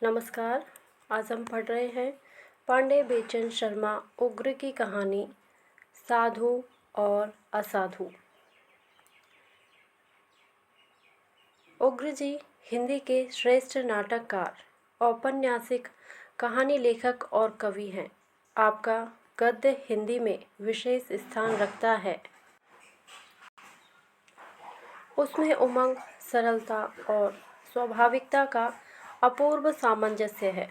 नमस्कार। आज हम पढ़ रहे हैं पांडे बेचन शर्मा उग्र की कहानी साधु और असाधु। उग्र जी हिंदी के श्रेष्ठ नाटककार, औपन्यासिक, कहानी लेखक और कवि हैं। आपका गद्य हिंदी में विशेष स्थान रखता है। उसमें उमंग, सरलता और स्वाभाविकता का अपूर्व सामंजस्य है।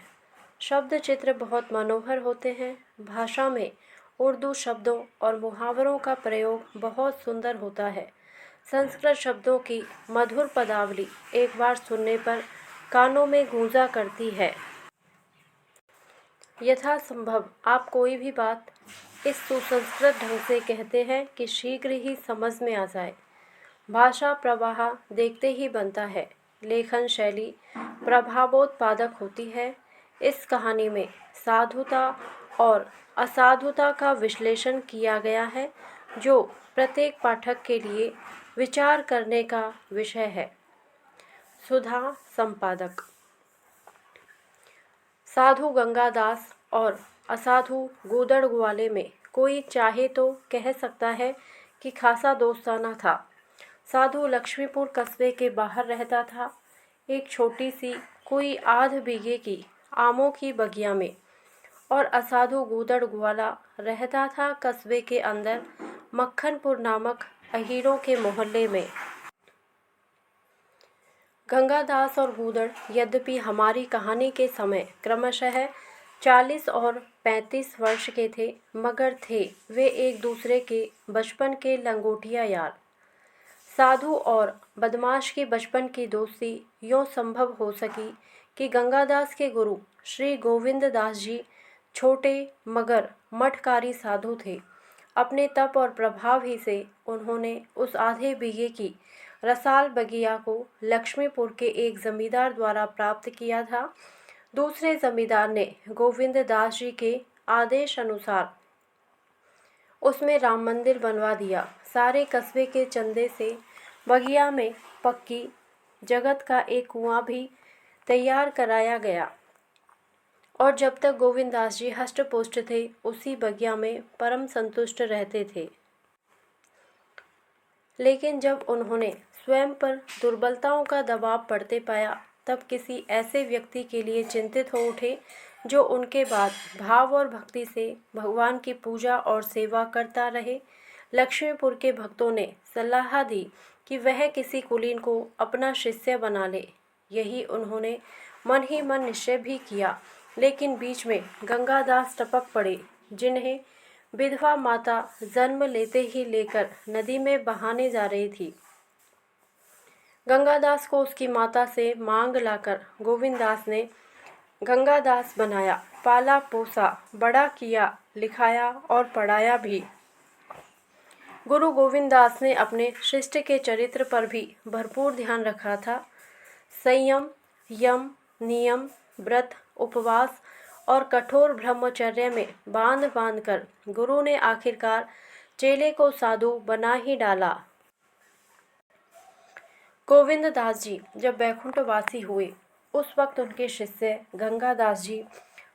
शब्द चित्र बहुत मनोहर होते हैं। भाषा में उर्दू शब्दों और मुहावरों का प्रयोग बहुत सुंदर होता है। संस्कृत शब्दों की मधुर पदावली एक बार सुनने पर कानों में गूंजा करती है। यथासंभव आप कोई भी बात इस सुसंस्कृत ढंग से कहते हैं कि शीघ्र ही समझ में आ जाए। भाषा प्रवाह देखते ही बनता है। लेखन शैली प्रभावोत्पादक होती है। इस कहानी में साधुता और असाधुता का विश्लेषण किया गया है, जो प्रत्येक पाठक के लिए विचार करने का विषय है। सुधा संपादक। साधु गंगादास और असाधु गूदड़ ग्वाले में कोई चाहे तो कह सकता है कि खासा दोस्ताना था। साधु लक्ष्मीपुर कस्बे के बाहर रहता था, एक छोटी सी कोई आध बीघे की आमों की बगिया में, और असाधु गूदड़ ग्वाला रहता था कस्बे के अंदर मक्खनपुर नामक अहीरों के मोहल्ले में। गंगादास और गूदड़ यद्यपि हमारी कहानी के समय क्रमशः 40 और 35 वर्ष के थे, मगर थे वे एक दूसरे के बचपन के लंगोटिया यार। साधु और बदमाश की बचपन की दोस्ती यूँ संभव हो सकी कि गंगादास के गुरु श्री गोविंद दास जी छोटे मगर मठकारी साधु थे। अपने तप और प्रभाव ही से उन्होंने उस आधे बीघे की रसाल बगिया को लक्ष्मीपुर के एक जमींदार द्वारा प्राप्त किया था। दूसरे जमींदार ने गोविंद दास जी के आदेश अनुसार उसमें राम मंदिर बनवा दिया। सारे कस्बे के चंदे से बगिया में पक्की जगत का एक कुआं भी तैयार कराया गया, और जब तक गोविंद दास जी हष्ट पुष्ट थे, उसी बगिया में परम संतुष्ट रहते थे। लेकिन जब उन्होंने स्वयं पर दुर्बलताओं का दबाव पड़ते पाया, तब किसी ऐसे व्यक्ति के लिए चिंतित हो उठे जो उनके बाद भाव और भक्ति से भगवान की पूजा और सेवा करता रहे। लक्ष्मीपुर के भक्तों ने सलाह दी कि वह किसी कुलीन को अपना शिष्य बना ले। यही उन्होंने मन ही मन निश्चय भी किया, लेकिन बीच में गंगादास टपक पड़े, जिन्हें विधवा माता जन्म लेते ही लेकर नदी में बहाने जा रही थी। गंगादास को उसकी माता से मांग लाकर गोविंददास ने गंगादास बनाया, पाला पोसा, बड़ा किया, लिखाया और पढ़ाया भी। गुरु गोविंददास ने अपने शिष्य के चरित्र पर भी भरपूर ध्यान रखा था। संयम, यम, नियम, व्रत, उपवास और कठोर ब्रह्मचर्य में बांध बांध कर गुरु ने आखिरकार चेले को साधु बना ही डाला। गोविंद दास जी जब बैकुंठवासी हुए, उस वक्त उनके शिष्य गंगादास जी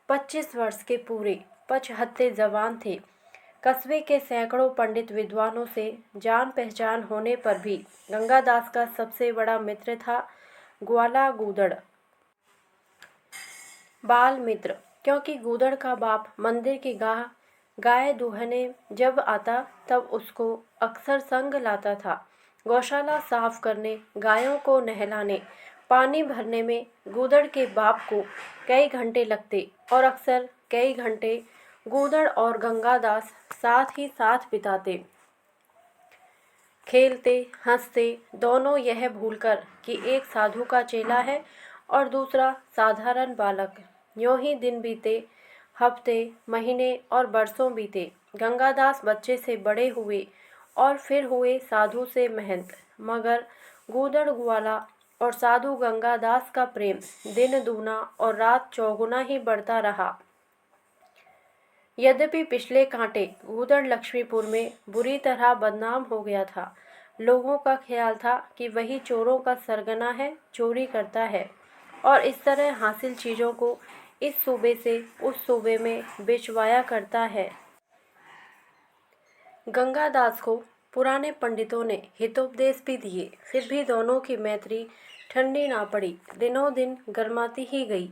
25 वर्ष के पूरे पचहत्ते जवान थे। कस्बे के सैकड़ों पंडित विद्वानों से जान पहचान होने पर भी गंगादास का सबसे बड़ा मित्र था ग्वाला गूदड़, बाल मित्र। क्योंकि गूदड़ का बाप मंदिर की गाय दूहने जब आता, तब उसको अक्सर संग लाता था। गौशाला साफ करने, गायों को नहलाने, पानी भरने में गूदड़ के बाप को कई घंटे लगते, और अक्सर कई घंटे गूदड़ और गंगादास साथ ही साथ बिताते, खेलते हंसते, दोनों यह भूलकर कि एक साधु का चेला है और दूसरा साधारण बालक। यूँ ही दिन बीते, हफ्ते, महीने और बरसों बीते। गंगादास बच्चे से बड़े हुए और फिर हुए साधु से महंत, मगर गूदड़ ग्वाला और साधु गंगादास का प्रेम दिन दूना और रात चौगुना ही बढ़ता रहा। यद्यपि पिछले कांटे गूदड़ लक्ष्मीपुर में बुरी तरह बदनाम हो गया था। लोगों का ख्याल था कि वही चोरों का सरगना है, चोरी करता है। और इस तरह हासिल चीज़ों को इस सूबे से उस सूबे में भिजवाया करता है। गंगादास को पुराने पंडितों ने हितोपदेश भी दिए, फिर भी दोनों की मैत्री ठंडी ना पड़ी, दिनों दिन गर्माती ही गई।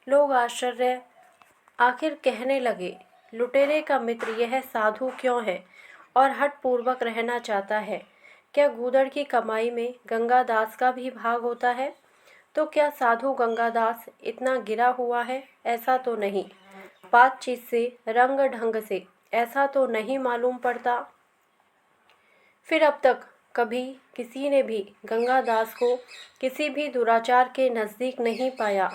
लोग आश्चर्य आखिर कहने लगे, लुटेरे का मित्र यह साधु क्यों है और हठपूर्वक रहना चाहता है? क्या गूदड़ की कमाई में गंगादास का भी भाग होता है? तो क्या साधु गंगादास इतना गिरा हुआ है? ऐसा तो नहीं। बातचीत से, रंग ढंग से ऐसा तो नहीं मालूम पड़ता। फिर अब तक कभी किसी ने भी गंगादास को किसी भी दुराचार के नज़दीक नहीं पाया।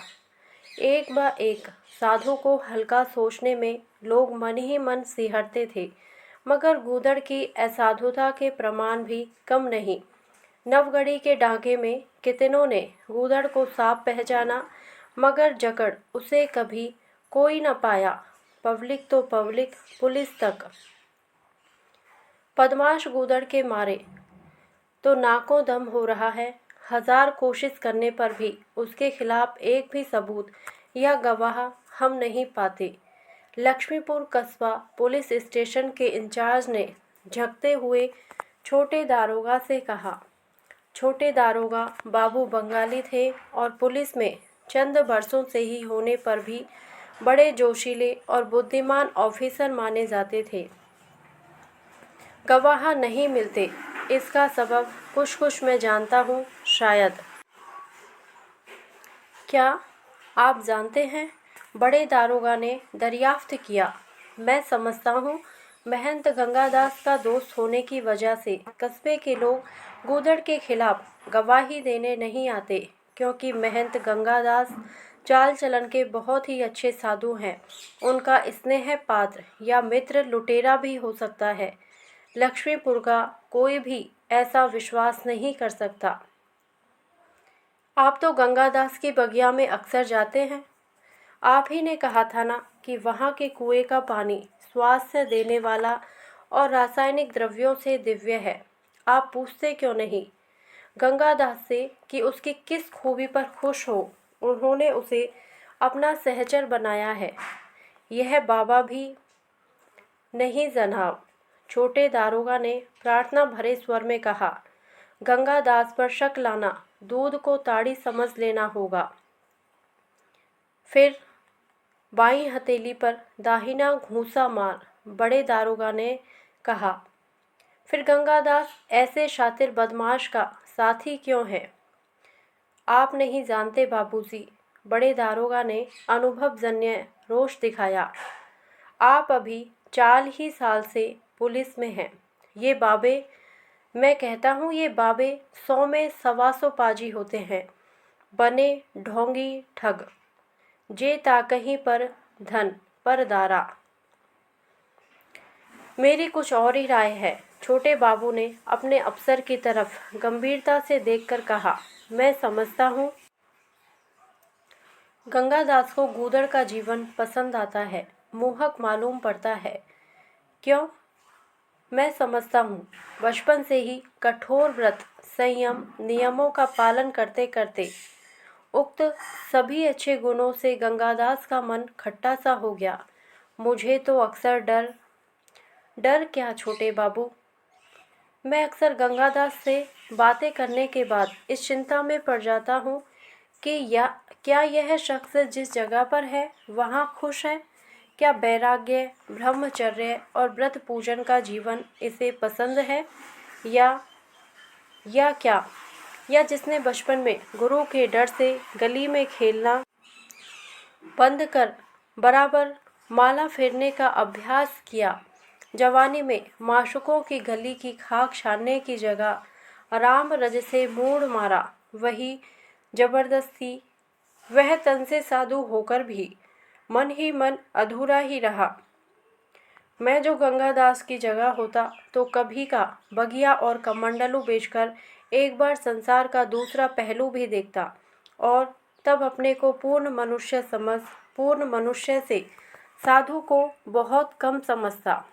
एक ब एक साधु को हल्का सोचने में लोग मन ही मन सिहरते थे, मगर गूदड़ की असाधुता के प्रमाण भी कम नहीं। नवगढ़ी के डाके में कितनों ने गूदड़ को साफ पहचाना, मगर जकड़ उसे कभी कोई न पाया। पब्लिक तो पब्लिक, पुलिस तक बदमाश गूदड़ के मारे तो नाकों दम हो रहा है। हजार कोशिश करने पर भी उसके खिलाफ एक भी सबूत या गवाह हम नहीं पाते। लक्ष्मीपुर कस्बा पुलिस स्टेशन के इंचार्ज ने झकते हुए छोटे दारोगा से कहा। छोटे दारोगा बाबू बंगाली थे और पुलिस में चंद बरसों से ही होने पर भी बड़े जोशीले और बुद्धिमान ऑफिसर माने जाते थे। गवाह नहीं मिलते, इसका सबब कुछ मैं जानता हूँ शायद। क्या आप जानते हैं? बड़े दारोगा ने दरियाफ्त किया। मैं समझता हूँ महंत गंगादास का दोस्त होने की वजह से कस्बे के लोग गूदड़ के खिलाफ गवाही देने नहीं आते, क्योंकि महंत गंगादास चाल चलन के बहुत ही अच्छे साधु हैं। उनका स्नेह पात्र या मित्र लुटेरा भी हो सकता है। लक्ष्मीपुर का कोई भी ऐसा विश्वास नहीं कर सकता। आप तो गंगादास की बगिया में अक्सर जाते हैं। आप ही ने कहा था ना कि वहाँ के कुएं का पानी स्वास्थ्य देने वाला और रासायनिक द्रव्यों से दिव्य है। आप पूछते क्यों नहीं गंगादास से कि उसकी किस खूबी पर खुश हो उन्होंने उसे अपना सहचर बनाया है? यह बाबा भी नहीं जनाब, छोटे दारोगा ने प्रार्थना भरे स्वर में कहा। गंगादास पर शक लाना दूध को ताड़ी समझ लेना होगा। फिर बाईं हथेली पर दाहिना घूंसा मार बड़े दारोगा ने कहा, फिर गंगादास ऐसे शातिर बदमाश का साथी क्यों है? आप नहीं जानते बाबूजी, बड़े दारोगा ने अनुभवजन्य रोष दिखाया। आप अभी 4 ही साल से पुलिस में हैं। ये बाबे, मैं कहता हूँ ये बाबे 100 में 125 पाजी होते हैं। बने ढोंगी ठग, जे ताकहीं पर धन पर दारा। मेरी कुछ और ही राय है, छोटे बाबू ने अपने अफसर की तरफ गंभीरता से देखकर कहा। मैं समझता हूँ गंगादास को गूदड़ का जीवन पसंद आता है, मोहक मालूम पड़ता है। क्यों? मैं समझता हूँ बचपन से ही कठोर व्रत, संयम, नियमों का पालन करते करते उक्त सभी अच्छे गुणों से गंगादास का मन खट्टा सा हो गया। मुझे तो अक्सर डर क्या छोटे बाबू? मैं अक्सर गंगादास से बातें करने के बाद इस चिंता में पड़ जाता हूँ कि क्या यह शख्स जिस जगह पर है वहाँ खुश है? क्या वैराग्य, ब्रह्मचर्य और व्रत पूजन का जीवन इसे पसंद है या क्या? या जिसने बचपन में गुरु के डर से गली में खेलना बंद कर बराबर माला फेरने का अभ्यास किया, जवानी में माशुकों की गली की खाक छानने की जगह राम रज से मूड मारा, वही जबरदस्ती वह तन से साधु होकर भी मन ही मन अधूरा ही रहा। मैं जो गंगादास की जगह होता तो कभी का बगिया और कमंडलू बेचकर एक बार संसार का दूसरा पहलू भी देखता और तब अपने को पूर्ण मनुष्य से साधु को बहुत कम समझता।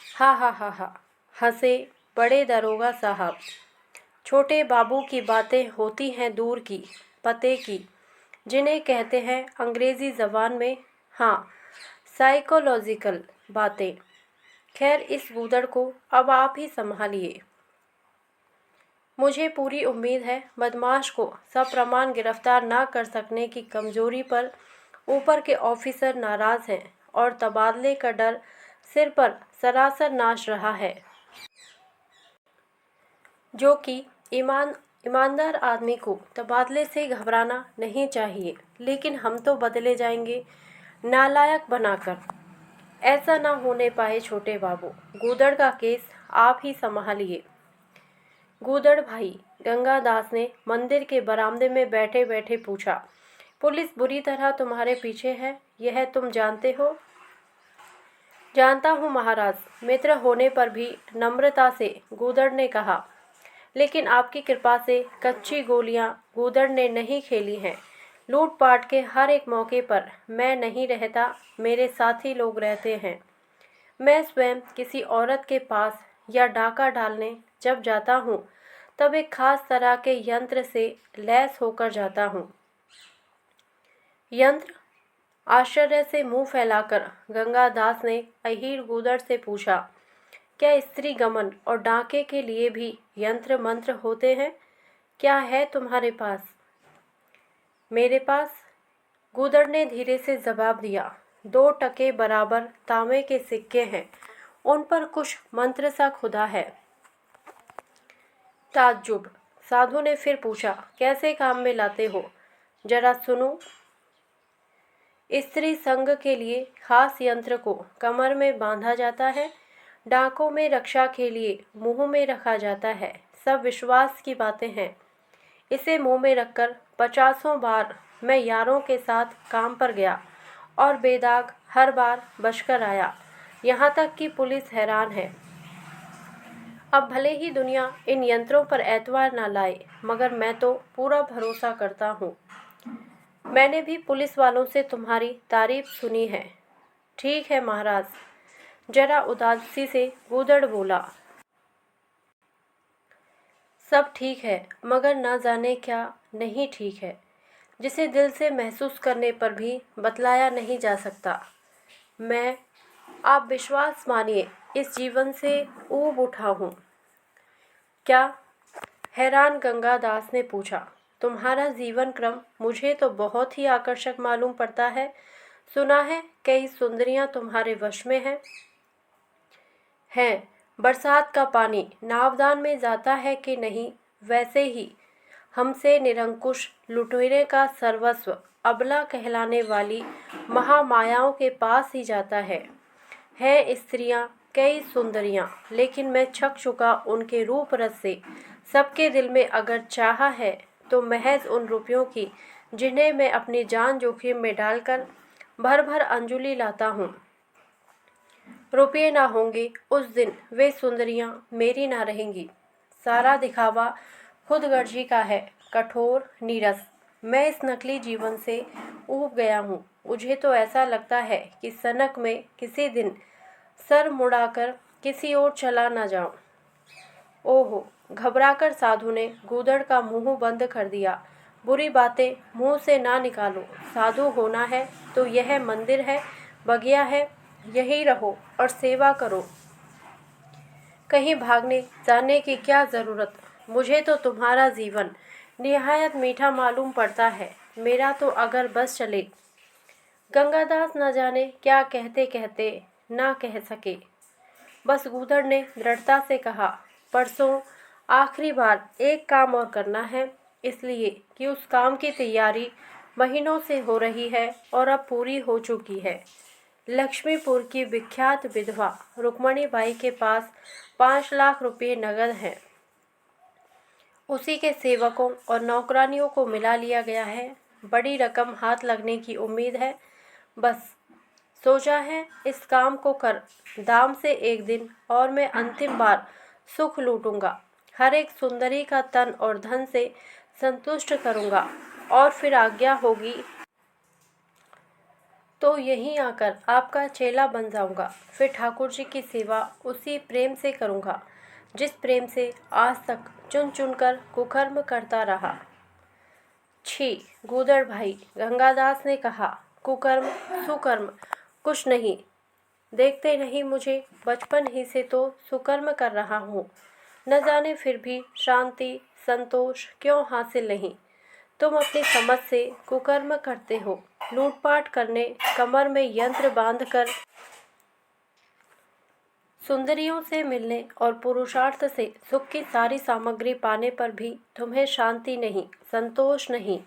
हा हा हा हा, हंसे बड़े दरोगा साहब। छोटे बाबू की बातें होती हैं दूर की, पते की, जिन्हें कहते हैं अंग्रेज़ी ज़बान में, हाँ, साइकोलॉजिकल बातें। खैर, इस गूदड़ को अब आप ही संभालिए। मुझे पूरी उम्मीद है बदमाश को सप्रमाण गिरफ्तार ना कर सकने की कमजोरी पर ऊपर के ऑफिसर नाराज हैं और तबादले का डर सिर पर सरासर नाच रहा है। जो कि ईमानदार आदमी को तबादले से घबराना नहीं चाहिए, लेकिन हम तो बदले जाएंगे नालायक बनाकर। ऐसा ना होने पाए छोटे बाबू। गूदड़ का केस आप ही संभालिए। गूदड़ भाई, गंगादास ने मंदिर के बरामदे में बैठे बैठे पूछा। पुलिस बुरी तरह तुम्हारे पीछे है, यह तुम जानते हो? जानता हूँ महाराज, मित्र होने पर भी नम्रता से गूदड़ ने कहा। लेकिन आपकी कृपा से कच्ची गोलियां गूदड़ ने नहीं खेली हैं। लूटपाट के हर एक मौके पर मैं नहीं रहता, मेरे साथी लोग रहते हैं। मैं स्वयं किसी औरत के पास या डाका डालने जब जाता हूँ, तब एक खास तरह के यंत्र से लैस होकर जाता हूँ। यंत्र? आश्चर्य से मुंह फैलाकर गंगादास ने अहीर गूदड़ से पूछा। क्या स्त्री गमन और डाके के लिए भी यंत्र मंत्र होते हैं? क्या है तुम्हारे पास? मेरे पास? गूदड़ ने धीरे से जवाब दिया। 2 टके बराबर तांबे के सिक्के हैं, उन पर कुछ मंत्र सा खुदा है। ताज्जुब। साधु ने फिर पूछा, कैसे काम में लाते हो? जरा सुनो। स्त्री संग के लिए खास यंत्र को कमर में बांधा जाता है, डाकों में रक्षा के लिए मुंह में रखा जाता है। सब विश्वास की बातें हैं। इसे मुंह में रखकर 50 बार मैं यारों के साथ काम पर गया और बेदाग हर बार बचकर आया। यहाँ तक कि पुलिस हैरान है। अब भले ही दुनिया इन यंत्रों पर एतवार ना लाए, मगर मैं तो पूरा भरोसा करता हूँ। मैंने भी पुलिस वालों से तुम्हारी तारीफ सुनी है। ठीक है महाराज, जरा उदासी से गूदड़ बोला। सब ठीक है, मगर ना जाने क्या नहीं ठीक है, जिसे दिल से महसूस करने पर भी बतलाया नहीं जा सकता। मैं, आप विश्वास मानिए, इस जीवन से ऊब उठा हूँ। क्या? हैरान गंगादास ने पूछा। तुम्हारा जीवन क्रम मुझे तो बहुत ही आकर्षक मालूम पड़ता है। सुना है कई सुंदरियां तुम्हारे वश में हैं। बरसात का पानी नावदान में जाता है कि नहीं, वैसे ही हमसे निरंकुश लुटेरे का सर्वस्व अबला कहलाने वाली महामायाओं के पास ही जाता है। स्त्रियां कई सुंदरियां, लेकिन मैं छक चुका उनके रूप रस से। सबके दिल में अगर चाहा है तो महज उन रुपयों की, जिन्हें मैं अपनी जान जोखिम में डालकर भर भर अंजुलि लाता हूँ। रुपये ना होंगे उस दिन वे सुंदरियां मेरी ना रहेंगी। सारा दिखावा खुदगर्जी का है, कठोर, नीरस। मैं इस नकली जीवन से ऊब गया हूँ। मुझे तो ऐसा लगता है कि सनक में किसी दिन सर मुड़ाकर किसी और चला ना जाऊं। ओहो! घबराकर साधु ने गूदड़ का मुंह बंद कर दिया। बुरी बातें मुंह से ना निकालो। साधु होना है तो यह मंदिर है, बगिया है, यहीं रहो और सेवा करो। कहीं भागने जाने की क्या ज़रूरत? मुझे तो तुम्हारा जीवन निहायत मीठा मालूम पड़ता है। मेरा तो अगर बस चले। गंगादास न जाने क्या कहते कहते ना कह सके। बस गूदड़ ने दृढ़ता से कहा, परसों आखिरी बार एक काम और करना है, इसलिए कि उस काम की तैयारी महीनों से हो रही है और अब पूरी हो चुकी है। लक्ष्मीपुर की विख्यात विधवा रुक्मणी बाई के पास 5 लाख रुपये नगद हैं। उसी के सेवकों और नौकरानियों को मिला लिया गया है। बड़ी रकम हाथ लगने की उम्मीद है। बस सोचा है इस काम को कर दाम से एक दिन और मैं अंतिम बार सुख लूटूंगा। हर एक सुंदरी का तन और धन से संतुष्ट करूंगा और फिर आज्ञा होगी तो यहीं आकर आपका चेला बन जाऊंगा। फिर ठाकुर जी की सेवा उसी प्रेम से करूंगा जिस प्रेम से आज तक चुन चुन कर कुकर्म करता रहा। छी गूदड़ भाई, गंगादास ने कहा। कुकर्म सुकर्म कुछ नहीं, देखते नहीं मुझे बचपन ही से तो सुकर्म कर रहा हूँ। न जाने फिर भी शांति संतोष क्यों हासिल नहीं। तुम अपनी समझ से कुकर्म करते हो, लूटपाट करने, कमर में यंत्र बांधकर सुंदरियों से मिलने और पुरुषार्थ से सुख की सारी सामग्री पाने पर भी तुम्हें शांति नहीं, संतोष नहीं।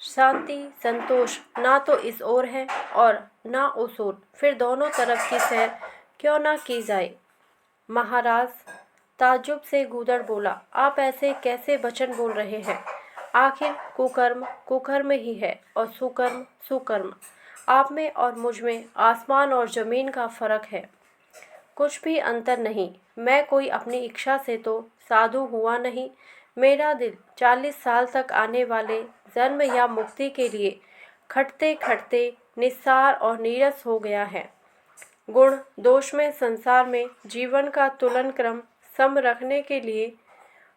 शांति संतोष ना तो इस ओर है और ना उस ओर, फिर दोनों तरफ की सैर क्यों ना की जाए। महाराज, ताज्जुब से गूदड़ बोला, आप ऐसे कैसे वचन बोल रहे हैं? आखिर कुकर्म कुकर्म ही है और सुकर्म सुकर्म। आप में और मुझ में आसमान और जमीन का फर्क है, कुछ भी अंतर नहीं। मैं कोई अपनी इच्छा से तो साधु हुआ नहीं। मेरा दिल 40 साल तक आने वाले जन्म या मुक्ति के लिए खटते खटते निस्सार और नीरस हो गया है। गुण दोष में संसार में जीवन का तुलन क्रम सम रखने के लिए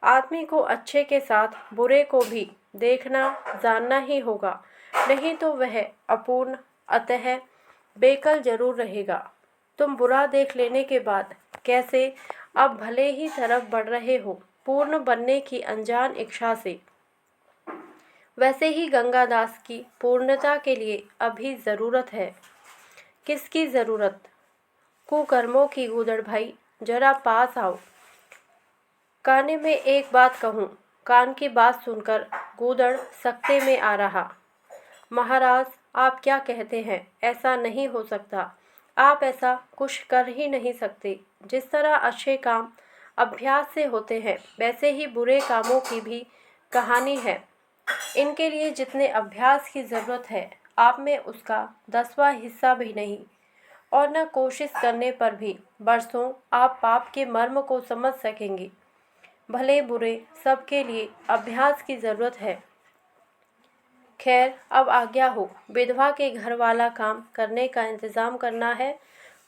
आदमी को अच्छे के साथ बुरे को भी देखना जानना ही होगा, नहीं तो वह अपूर्ण अतः बेकल जरूर रहेगा। तुम बुरा देख लेने के बाद कैसे अब भले ही तरफ बढ़ रहे हो, पूर्ण बनने की अनजान इच्छा से, वैसे ही गंगादास की पूर्णता के लिए अभी ज़रूरत है। किसकी ज़रूरत? कुकर्मों की गूदड़ भाई, जरा पास आओ। काने में एक बात कहूँ। कान की बात सुनकर गूदड़ सकते में आ रहा। महाराज, आप क्या कहते हैं? ऐसा नहीं हो सकता। आप ऐसा कुछ कर ही नहीं सकते। जिस तरह अच्छे काम अभ्यास से होते हैं, वैसे ही बुरे कामों की भी कहानी है। इनके लिए जितने अभ्यास की ज़रूरत है, आप में उसका 10वां हिस्सा भी नहीं। और न कोशिश करने पर भी बरसों आप पाप के मर्म को समझ सकेंगे। भले बुरे सबके लिए अभ्यास की ज़रूरत है। खैर, अब आज्ञा हो, विधवा के घर वाला काम करने का इंतज़ाम करना है।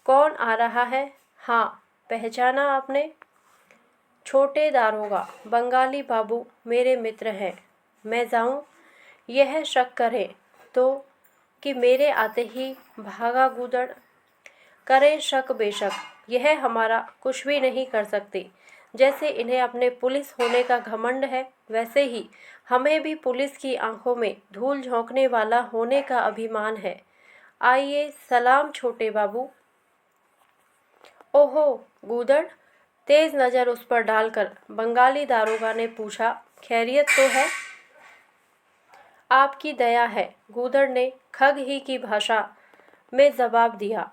कौन आ रहा है? हाँ, पहचाना आपने? छोटे दारोगा बंगाली बाबू मेरे मित्र हैं। मैं जाऊं? यह शक करें तो कि मेरे आते ही भागा गूदड़। करें शक बेशक, यह हमारा कुछ भी नहीं कर सकते। जैसे इन्हें अपने पुलिस होने का घमंड है, वैसे ही हमें भी पुलिस की आंखों में धूल झोंकने वाला होने का अभिमान है। आइए, सलाम छोटे बाबू। ओहो गूदड़, तेज नज़र उस पर डालकर बंगाली दारोगा ने पूछा, खैरियत तो है? आपकी दया है, गूदड़ ने खग ही की भाषा में जवाब दिया।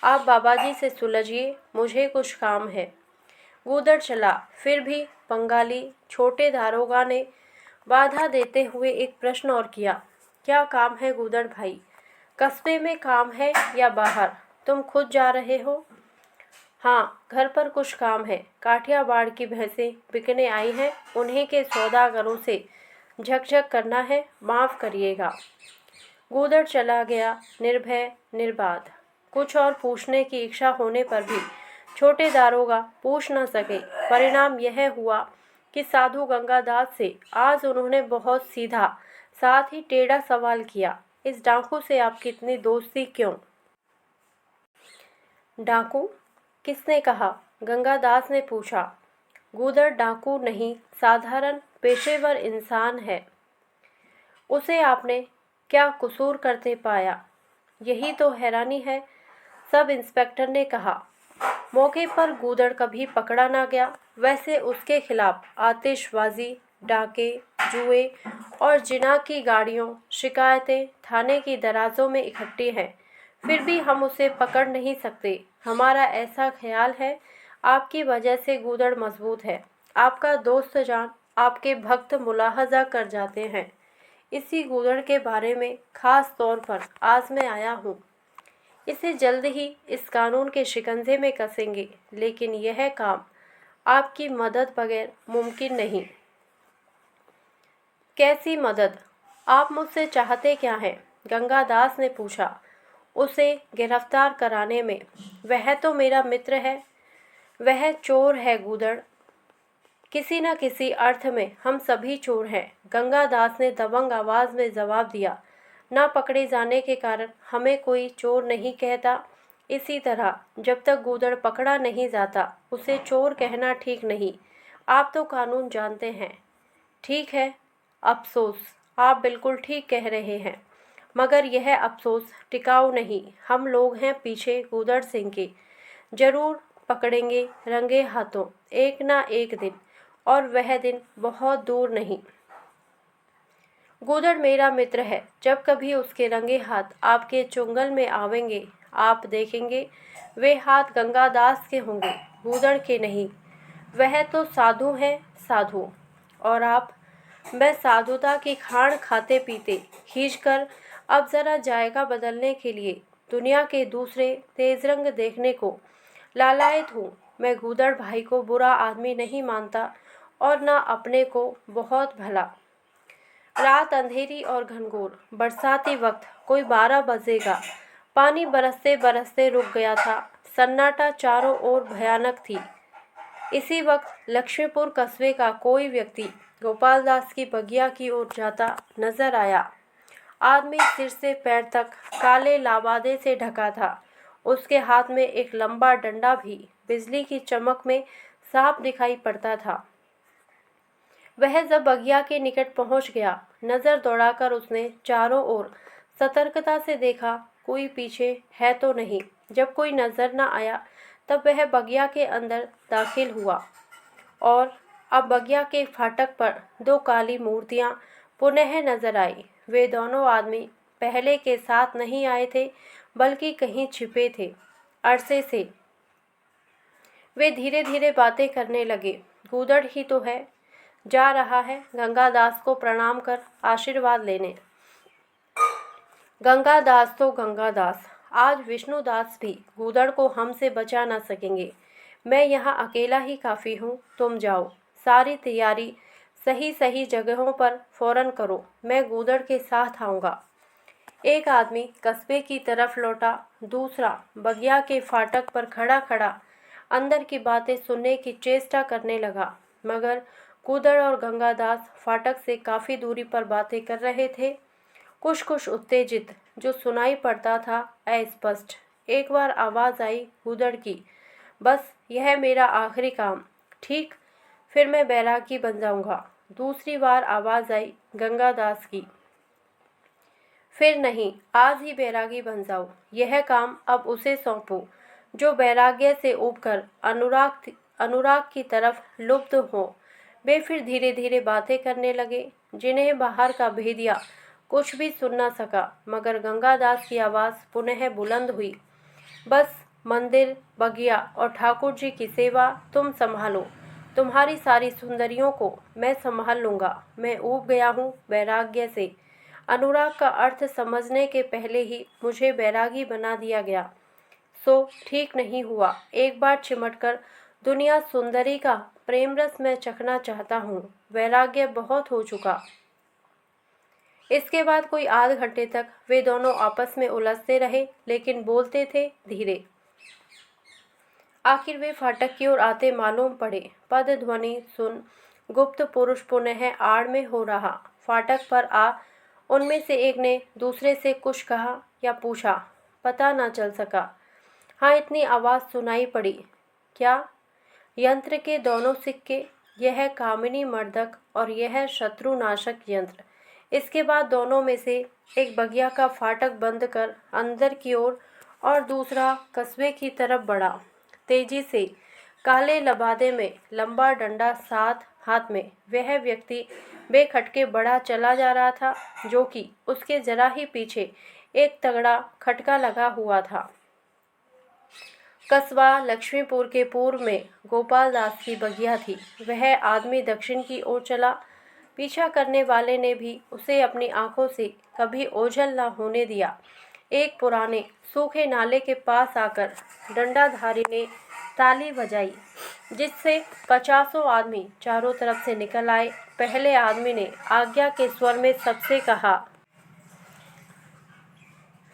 आप बाबाजी से सुलझिए, मुझे कुछ काम है। गूदड़ चला। फिर भी बंगाली छोटे दारोगा ने बाधा देते हुए एक प्रश्न और किया, क्या काम है गूदड़ भाई? कस्बे में काम है या बाहर? तुम खुद जा रहे हो? हाँ, घर पर कुछ काम है। काठियावाड़ की भैंसें बिकने आई हैं, उन्हीं के सौदागरों से झकझक करना है, माफ़ करिएगा। गूदड़ चला गया, निर्भय निर्बाध। कुछ और पूछने की इच्छा होने पर भी छोटे दारोगा पूछ न सके। परिणाम यह हुआ कि साधु गंगादास से आज उन्होंने बहुत सीधा, साथ ही टेढ़ा सवाल किया, इस डाकू से आपकी इतनी दोस्ती क्यों? डाकू? किसने कहा? गंगादास ने पूछा। गूदड़ डाकू नहीं, साधारण पेशेवर इंसान है। उसे आपने क्या कसूर करते पाया? यही तो हैरानी है, सब इंस्पेक्टर ने कहा। मौके पर गूदड़ कभी पकड़ा ना गया। वैसे उसके खिलाफ आतिशबाजी, डाके, जुए और जिना की गाड़ियों शिकायतें थाने की दराजों में इकट्ठी हैं। फिर भी हम उसे पकड़ नहीं सकते। हमारा ऐसा ख्याल है, आपकी वजह से गूदड़ मजबूत है। आपका दोस्त जान, आपके भक्त मुलाहजा कर जाते हैं। इसी गूदड़ के बारे में खास तौर पर आज मैं आया हूँ। इसे जल्द ही इस कानून के शिकंजे में कसेंगे, लेकिन यह काम आपकी मदद बगैर मुमकिन नहीं। कैसी मदद? आप मुझसे चाहते क्या हैं? गंगादास ने पूछा। उसे गिरफ्तार कराने में। वह तो मेरा मित्र है। वह चोर है गूदड़। किसी न किसी अर्थ में हम सभी चोर हैं। गंगादास ने दबंग आवाज में जवाब दिया। ना पकड़े जाने के कारण हमें कोई चोर नहीं कहता। इसी तरह जब तक गूदड़ पकड़ा नहीं जाता उसे चोर कहना ठीक नहीं। आप तो कानून जानते हैं। ठीक है, अफसोस, आप बिल्कुल ठीक कह रहे हैं, मगर यह अफसोस टिकाऊ नहीं। हम लोग हैं पीछे गूदड़ सिंह के, जरूर पकड़ेंगे रंगे हाथों एक ना एक दिन, और वह दिन बहुत दूर नहीं। गूदड़ मेरा मित्र है। जब कभी उसके रंगे हाथ आपके चुंगल में आवेंगे, आप देखेंगे वे हाथ गंगादास के होंगे, गूदड़ के नहीं। वह तो साधु है, साधु। और आप? मैं साधुता की खाण खाते पीते खींचकर अब जरा जायका बदलने के लिए दुनिया के दूसरे तेज रंग देखने को लालायित हूँ। मैं गूदड़ भाई को बुरा आदमी नहीं मानता और न अपने को बहुत भला। रात अंधेरी और घनघोर, बरसाती वक्त कोई 12 बजेगा। पानी बरसते बरसते रुक गया था। सन्नाटा चारों ओर भयानक थी। इसी वक्त लक्ष्मीपुर कस्बे का कोई व्यक्ति गोपाल दास की बगिया की ओर जाता नजर आया। आदमी सिर से पैर तक काले लाबादे से ढका था। उसके हाथ में एक लंबा डंडा भी बिजली की चमक में साफ दिखाई पड़ता था। वह जब बगिया के निकट पहुंच गया, नजर दौड़ाकर उसने चारों ओर सतर्कता से देखा, कोई पीछे है तो नहीं। जब कोई नजर न आया तब वह बगिया के अंदर दाखिल हुआ और अब बगिया के फाटक पर 2 काली मूर्तियां पुनः नजर आई। वे दोनों आदमी पहले के साथ नहीं आए थे, बल्कि कहीं छिपे थे। अरसे से वे धीरे धीरे बातें करने लगे। गूदड़ ही तो है, जा रहा है गंगादास को प्रणाम कर आशीर्वाद लेने। गंगादास तो गंगादास, आज विष्णुदास भी गूदड़ को हमसे बचा न सकेंगे। मैं यहाँ अकेला ही काफ़ी हूँ, तुम जाओ। सारी तैयारी सही सही जगहों पर फौरन करो, मैं गूदड़ के साथ आऊँगा। एक आदमी कस्बे की तरफ लौटा, दूसरा बगिया के फाटक पर खड़ा खड़ा अंदर की बातें सुनने की चेष्टा करने लगा। मगर गूदड़ और गंगादास फाटक से काफ़ी दूरी पर बातें कर रहे थे। कुछ कुछ उत्तेजित, जो सुनाई पड़ता था अस्पष्ट। एक बार आवाज़ आई गूदड़ की, बस यह मेरा आखिरी काम, ठीक, फिर मैं बैरागी बन जाऊंगा। दूसरी बार आवाज़ आई गंगादास की, फिर नहीं, आज ही बैरागी बन जाओ। यह काम अब उसे सौंपो जो वैराग्य से ऊबकर अनुराग की तरफ लुप्त हो। वे फिर धीरे धीरे बातें करने लगे, जिन्हें बाहर का भेदिया कुछ भी सुन न सका। मगर गंगादास की आवाज़ पुनः बुलंद हुई, बस मंदिर, बगिया और ठाकुर जी की सेवा तुम संभालो। तुम्हारी सारी सुंदरियों को मैं संभाल लूँगा। मैं ऊब गया हूँ वैराग्य से। अनुराग का अर्थ समझने के पहले ही मुझे बैरागी बना दिया गया, सो ठीक नहीं हुआ। एक बार चिमटकर दुनिया सुंदरी का प्रेम रस मैं चखना चाहता हूँ। वैराग्य बहुत हो चुका। इसके बाद कोई आध घंटे तक वे दोनों आपस में उलझते रहे, लेकिन बोलते थे धीरे। आखिर वे फाटक की ओर आते मालूम पड़े। पद ध्वनि सुन गुप्त पुरुष पुनः आड़ में हो रहा। फाटक पर आ उनमें से एक ने दूसरे से कुछ कहा या पूछा, पता न चल सका। हाँ, इतनी आवाज़ सुनाई पड़ी, क्या? यंत्र के दोनों सिक्के, यह कामिनी मर्दक और यह शत्रुनाशक यंत्र। इसके बाद दोनों में से एक बगिया का फाटक बंद कर अंदर की ओर और दूसरा कस्बे की तरफ बढ़ा। तेजी से काले लबादे में लंबा डंडा साथ हाथ में वह व्यक्ति बेखटके बढ़ा चला जा रहा था, जो कि उसके जरा ही पीछे एक तगड़ा खटका लगा हुआ था। कस्बा लक्ष्मीपुर के पूर्व में गोपाल दास की बगिया थी। वह आदमी दक्षिण की ओर चला। पीछा करने वाले ने भी उसे अपनी आंखों से कभी ओझल न होने दिया। एक पुराने सूखे नाले के पास आकर डंडाधारी ने ताली बजाई, जिससे 50 आदमी चारों तरफ से निकल आए। पहले आदमी ने आज्ञा के स्वर में सबसे कहा,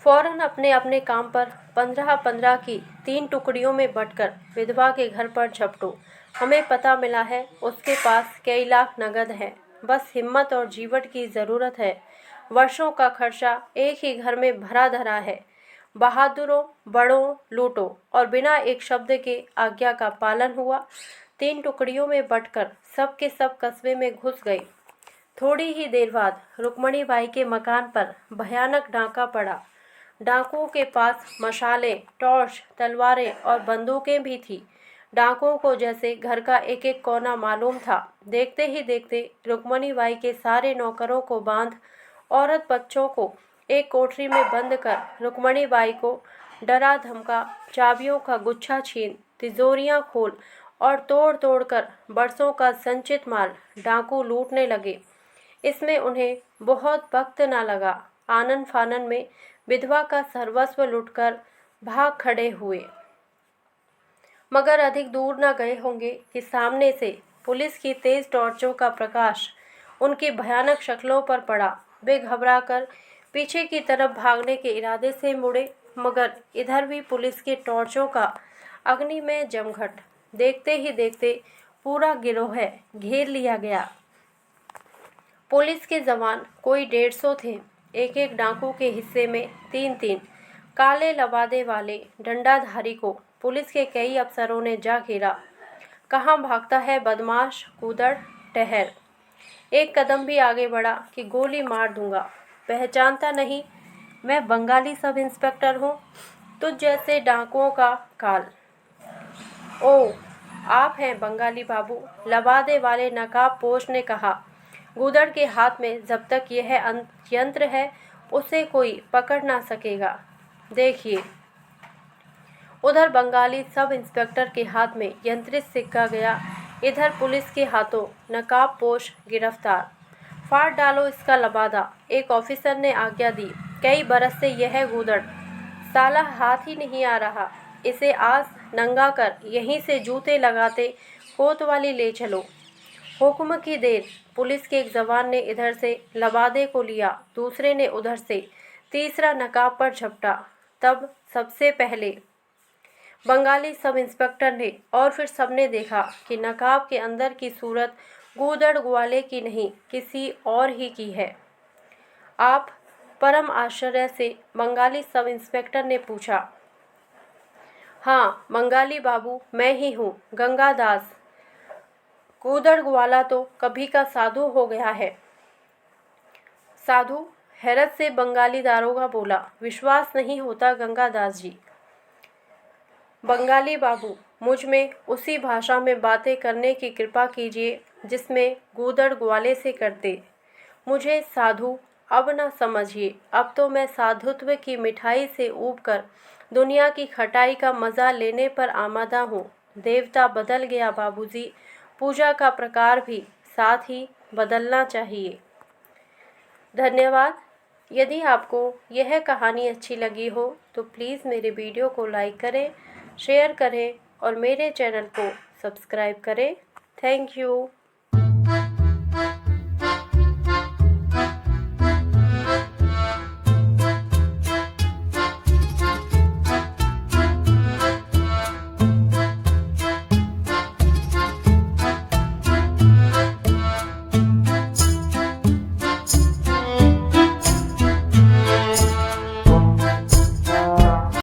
फौरन अपने अपने काम पर 15-15 की 3 टुकड़ियों में बंटकर विधवा के घर पर झपटो। हमें पता मिला है उसके पास कई लाख नगद है। बस हिम्मत और जीवट की ज़रूरत है। वर्षों का खर्चा एक ही घर में भरा धरा है। बहादुरों, बड़ों, लूटो और बिना एक शब्द के आज्ञा का पालन हुआ। 3 टुकड़ियों में बंटकर सब के सब कस्बे में घुस गए। थोड़ी ही देर बाद रुक्मणी बाई के मकान पर भयानक डाका पड़ा। डाकुओं के पास मशाले, टॉर्च, तलवारें और बंदूकें भी थी। डाकुओं को जैसे घर का एक एक कोना मालूम था। देखते ही देखते रुक्मणी बाई के सारे नौकरों को बांध, औरत बच्चों को एक कोठरी में बंद कर रुक्मणी बाई को डरा धमका, चाबियों का गुच्छा छीन, तिजोरियां खोल और तोड़ तोड़ कर बरसों का संचित माल डाकू लूटने लगे। इसमें उन्हें बहुत वक्त न लगा। आनन फानन में विधवा का सर्वस्व लुटकर भाग खड़े हुए, मगर अधिक दूर न गए होंगे कि सामने से पुलिस की तेज टॉर्चों का प्रकाश उनकी भयानक शक्लों पर पड़ा। वे घबराकर पीछे की तरफ भागने के इरादे से मुड़े, मगर इधर भी पुलिस की टॉर्चों का अग्निमय जमघट। देखते ही देखते पूरा गिरोह घेर लिया गया। पुलिस के जवान कोई 150 थे। एक एक डाकू के हिस्से में 3-3 काले लबादे वाले डंडाधारी को पुलिस के कई अफसरों ने जा घेरा। कहाँ भागता है बदमाश, कूदड़, ठहर। एक कदम भी आगे बढ़ा कि गोली मार दूंगा। पहचानता नहीं, मैं बंगाली सब इंस्पेक्टर हूँ, तुझ जैसे डाकुओं का काल। ओ, आप हैं बंगाली बाबू, लबादे वाले नकाब पोश ने कहा। गूदड़ के हाथ में जब तक यह यंत्र है उसे कोई पकड़ ना सकेगा। देखिए। उधर बंगाली सब इंस्पेक्टर के हाथ में यंत्रित सिक्का गया, इधर पुलिस के हाथों नकाब पोश गिरफ्तार। फाड़ डालो इसका लबादा, एक ऑफिसर ने आज्ञा दी। कई बरस से यह गूदड़ साला हाथ ही नहीं आ रहा। इसे आज नंगा कर यहीं से जूते लगाते कोतवाली ले चलो। हुक्म की देर। पुलिस के एक जवान ने इधर से लबादे को लिया, दूसरे ने उधर से, तीसरा नकाब पर झपटा। तब सबसे पहले बंगाली सब इंस्पेक्टर ने और फिर सबने देखा कि नकाब के अंदर की सूरत गूदड़ ग्वाले की नहीं, किसी और ही की है। आप? परम आश्चर्य से बंगाली सब इंस्पेक्टर ने पूछा। हाँ बंगाली बाबू, मैं ही हूँ, गंगादास। गूदड़ ग्वाला तो कभी का साधु हो गया है। साधु? हैरत से बंगाली दारोगा बोला। विश्वास नहीं होता गंगादास जी। बंगाली बाबू, मुझ में उसी भाषा में बातें करने की कृपा कीजिए जिसमें गूदड़ ग्वाले से करते। मुझे साधु अब न समझिए। अब तो मैं साधुत्व की मिठाई से ऊबकर दुनिया की खटाई का मज़ा लेने पर आमादा हूँ। देवता बदल गया बाबूजी, पूजा का प्रकार भी साथ ही बदलना चाहिए। धन्यवाद। यदि आपको यह कहानी अच्छी लगी हो तो प्लीज़ मेरे वीडियो को लाइक करें, शेयर करें और मेरे चैनल को सब्सक्राइब करें। Thank you.